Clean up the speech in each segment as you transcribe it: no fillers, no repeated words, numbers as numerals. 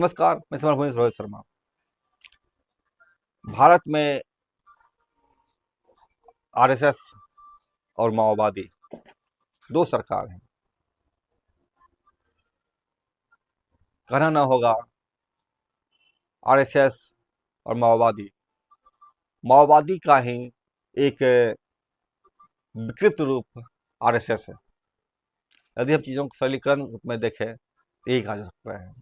नमस्कार, मैं समरभूमि रोहित शर्मा। भारत में आरएसएस और माओवादी दो सरकार हैं। कहना न होगा आरएसएस और माओवादी का ही एक विकृत रूप आरएसएस है। यदि हम चीज़ों को सरलीकरण रूप में देखें तो यही कहा जा सकता है।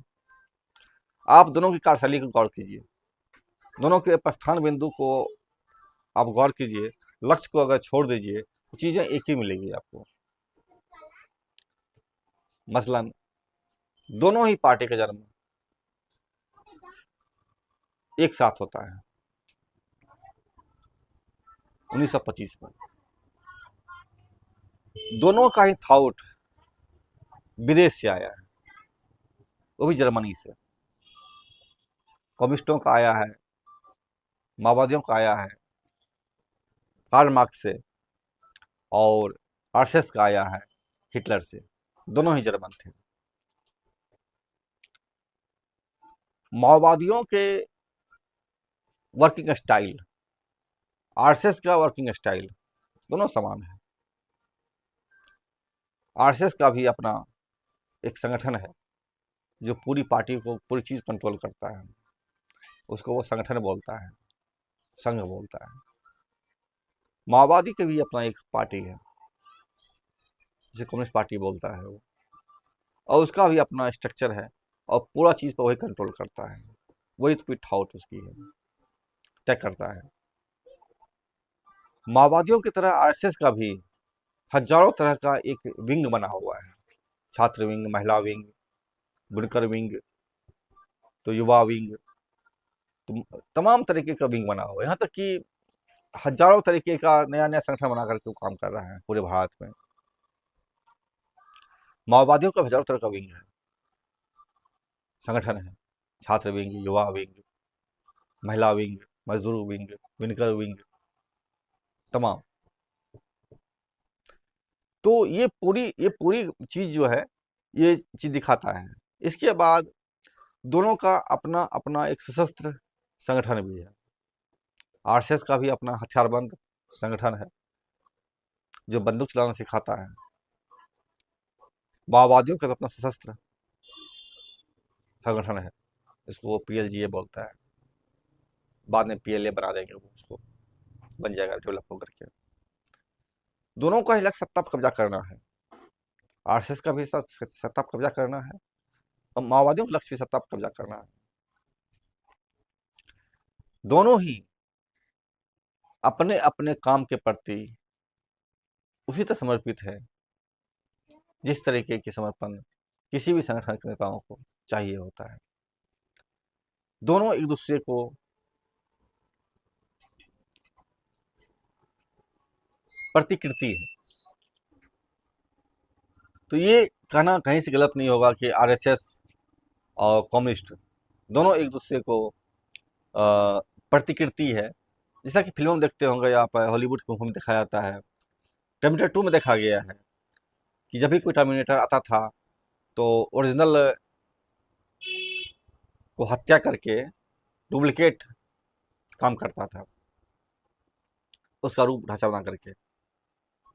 आप दोनों की कार्यशैली को गौर कीजिए, दोनों के प्रस्थान बिंदु को आप गौर कीजिए, लक्ष्य को अगर छोड़ दीजिए तो चीज़ें एक ही मिलेगी आपको। मसलन दोनों ही पार्टी का जन्म एक साथ होता है 1925 में। दोनों का ही थॉट विदेश से आया है, वो भी जर्मनी से। कम्युनिस्टों का आया है, माओवादियों का आया है कार्ल मार्क्स से, और आरएसएस का आया है हिटलर से। दोनों ही जर्मन थे। माओवादियों के वर्किंग स्टाइल, आरएसएस का वर्किंग स्टाइल दोनों समान है। आरएसएस का भी अपना एक संगठन है जो पूरी पार्टी को, पूरी चीज कंट्रोल करता है। उसको वो संगठन बोलता है, संघ बोलता है। माओवादी के भी अपना एक पार्टी है जिसे कम्युनिस्ट पार्टी बोलता है वो, और उसका भी अपना स्ट्रक्चर है और पूरा चीज पर वही कंट्रोल करता है। वही तो थॉट उसकी है, तय करता है। माओवादियों की तरह आरएसएस का भी हजारों तरह का एक विंग बना हुआ है। छात्र विंग, महिला विंग, बुनकर विंग, तो युवा विंग, तो तमाम तरीके का विंग बना हुआ है। यहाँ तक कि हजारों तरीके का नया नया संगठन बना करके वो काम कर रहा है पूरे भारत में। माओवादियों का हजारों तरह का विंग है, संगठन है। छात्र विंग, युवा विंग, महिला विंग, मजदूर विंग, विनकर विंग, तमाम। तो ये पूरी चीज जो है, ये चीज दिखाता है। इसके बाद दोनों का अपना अपना एक सशस्त्र संगठन भी है। आरएसएस का भी अपना हथियारबंद संगठन है जो बंदूक चलाना सिखाता है। माओवादियों का भी अपना सशस्त्र संगठन है, इसको वो पीएलजीए बोलता है। बाद में पीएलए बना देंगे, वो उसको बन जाएगा डेवलप होकर के। दोनों का ही लक्ष्य सत्ता पर कब्जा करना है। आरएसएस का भी सत्ता पर कब्जा करना है और माओवादियों का लक्ष्य भी सत्ता पर कब्जा करना है। दोनों ही अपने अपने काम के प्रति उसी तरह समर्पित है जिस तरीके की समर्पण किसी भी संगठन के नेताओं को चाहिए होता है। दोनों एक दूसरे को प्रतिकृति है। तो ये कहना कहीं से गलत नहीं होगा कि आरएसएस और कम्युनिस्ट दोनों एक दूसरे को प्रतिकृति है। जैसा कि फिल्मों में देखते होंगे, आप हॉलीवुड की फिल्म में दिखाया जाता है। टर्मिनेटर 2 में देखा गया है कि जब भी कोई टर्मिनेटर आता था तो ओरिजिनल को हत्या करके डुप्लीकेट काम करता था, उसका रूप ढांचा बना करके।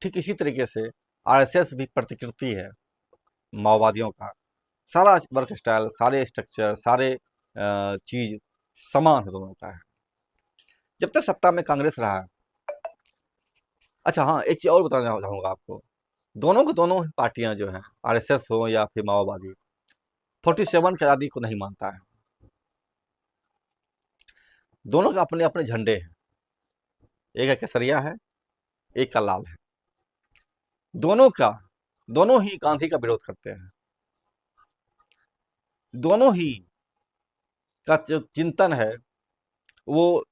ठीक इसी तरीके से आरएसएस भी प्रतिकृति है माओवादियों का। सारा वर्क स्टाइल, सारे स्ट्रक्चर, सारे चीज समान है, दोनों का है जब तक सत्ता में कांग्रेस रहा है। अच्छा हाँ, एक चीज और बताना चाहूंगा आपको। दोनों को दोनों पार्टियां जो हैं, आरएसएस हो या फिर माओवादी, 47 की आज़ादी को नहीं मानता है। दोनों के अपने अपने झंडे हैं, एक का केसरिया है, एक का लाल है। दोनों ही गांधी का विरोध करते हैं। दोनों ही का जो चिंतन है वो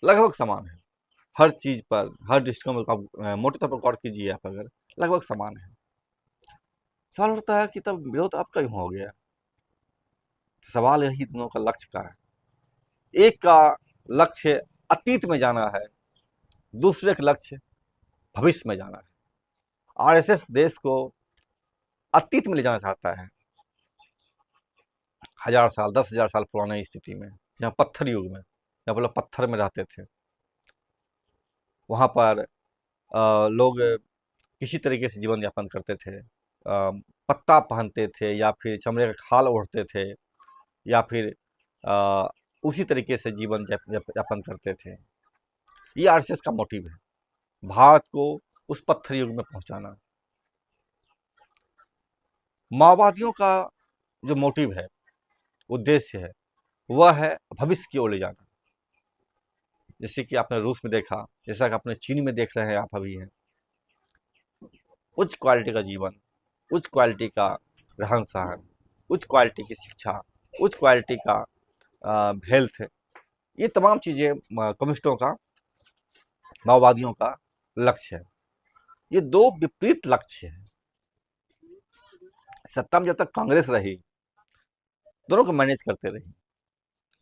लगभग समान है। हर चीज पर, हर दृष्टिकोण में आप मोटे तौर पर गौर कीजिए, आप अगर लगभग समान है। सवाल उठता है कि तब विरोध आपका क्यों हो गया। सवाल यही दोनों का लक्ष्य का है। एक का लक्ष्य अतीत में जाना है, दूसरे का लक्ष्य भविष्य में जाना है। आरएसएस देश को अतीत में ले जाना चाहता है, 1000 साल 10,000 साल पुराने स्थिति में, जहाँ पत्थर युग में, जहाँ लोग पत्थर में रहते थे, वहाँ पर लोग किसी तरीके से जीवन यापन करते थे। पत्ता पहनते थे या फिर चमड़े का खाल ओढ़ते थे या फिर अ, उसी तरीके से जीवन यापन करते थे। ये आरएसएस का मोटिव है, भारत को उस पत्थर युग में पहुंचाना। माओवादियों का जो मोटिव है, उद्देश्य है, वह है भविष्य की ओर ले जाना। जैसे कि आपने रूस में देखा, जैसा कि आपने चीन में देख रहे हैं, आप अभी हैं। उच्च क्वालिटी का जीवन, उच्च क्वालिटी का रहन सहन, उच्च क्वालिटी की शिक्षा, उच्च क्वालिटी का हेल्थ, ये तमाम चीज़ें कम्युनिस्टों का, माओवादियों का लक्ष्य है। ये दो विपरीत लक्ष्य है। सत्ता में जब तक कांग्रेस रही, दोनों को मैनेज करते रही।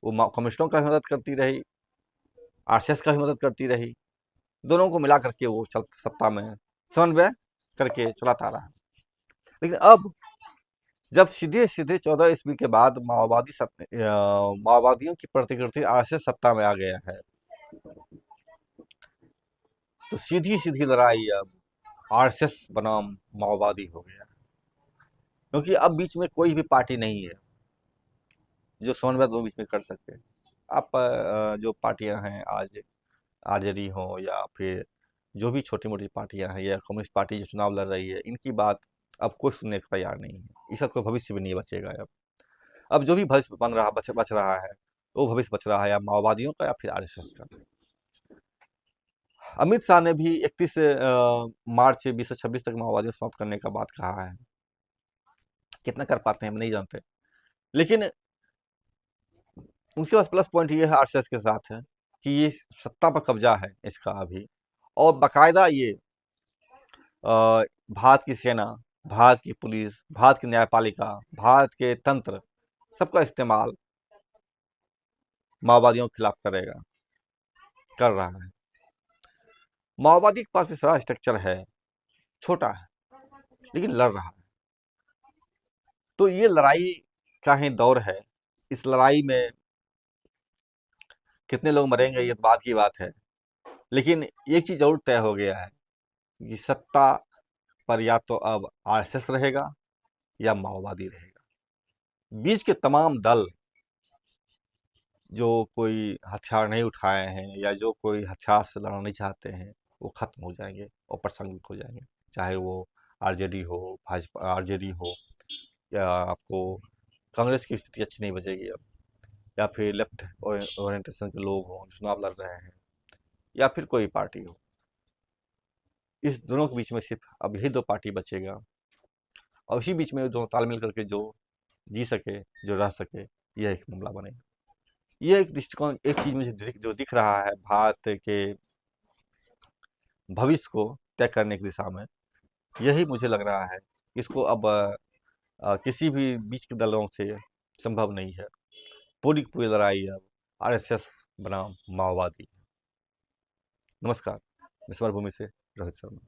वो कम्युनिस्टों का भी मदद करती रही, आरएसएस का भी मदद करती रही। दोनों को मिला करके वो सत्ता में समन्वय करके चलाता रहा। लेकिन अब जब सीधे सीधे 14 ईस्वी के बाद माओवादियों की प्रतिकृति आरएसएस सत्ता में आ गया है, तो सीधी सीधी लड़ाई अब आरएसएस बनाम माओवादी हो गया। क्योंकि अब बीच में कोई भी पार्टी नहीं है जो समन्वय दोनों बीच में कर सके। आप जो पार्टियां हैं आज, आरजेडी हो या फिर जो भी छोटी मोटी पार्टियां हैं या कम्युनिस्ट पार्टी जो चुनाव लड़ रही है, इनकी बात अब कोई सुनने को तैयार नहीं है। इसका कोई भविष्य भी नहीं बचेगा। अब जो भी भविष्य बच रहा है, वो भविष्य बच रहा है या माओवादियों का या फिर आरएसएस का। अमित शाह ने भी 31 मार्च 2026 तक माओवादियों समाप्त करने का बात कहा है। कितना कर पाते हैं हम नहीं जानते, लेकिन उसके पास प्लस पॉइंट ये है आरएसएस के साथ है कि ये सत्ता पर कब्जा है इसका अभी, और बाकायदा ये भारत की सेना, भारत की पुलिस, भारत की न्यायपालिका, भारत के तंत्र, सबका इस्तेमाल माओवादियों के खिलाफ कर रहा है। माओवादी के पास भी सारा स्ट्रक्चर है, छोटा है, लेकिन लड़ रहा है। तो ये लड़ाई का ही दौर है। इस लड़ाई में कितने लोग मरेंगे ये तो बात की बात है, लेकिन एक चीज जरूर तय हो गया है कि सत्ता पर या तो अब आरएसएस रहेगा या माओवादी रहेगा। बीच के तमाम दल जो कोई हथियार नहीं उठाए हैं या जो कोई हथियार से लड़ना नहीं चाहते हैं, वो खत्म हो जाएंगे और प्रासंगिक हो जाएंगे। चाहे वो आरजेडी हो, भाजपा आरजेडी हो, या आपको कांग्रेस की स्थिति अच्छी नहीं बचेगी अब, या फिर लेफ्ट ओरिएंटेशन के लोग हों चुनाव लड़ रहे हैं, या फिर कोई पार्टी हो। इस दोनों के बीच में सिर्फ अब यही दो पार्टी बचेगा, और इसी बीच में दोनों तालमेल करके जो जी सके, जो रह सके, यह एक मामला बनेगा। ये एक दृष्टिकोण, एक चीज मुझे जो दिख रहा है भारत के भविष्य को तय करने की दिशा में, यही मुझे लग रहा है। इसको अब किसी भी बीच के दलों से संभव नहीं है। पूरी की पूरी लड़ाई अब आरएसएस बनाम माओवादी। नमस्कार, मैं समर भूमि से रोहित शर्मा।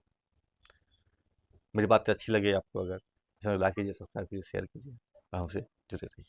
मेरी बातें अच्छी लगे आपको, अगर चैनल लाइक कीजिए, सब्सक्राइब कीजिए, शेयर कीजिए और हमसे जुड़े रहिए।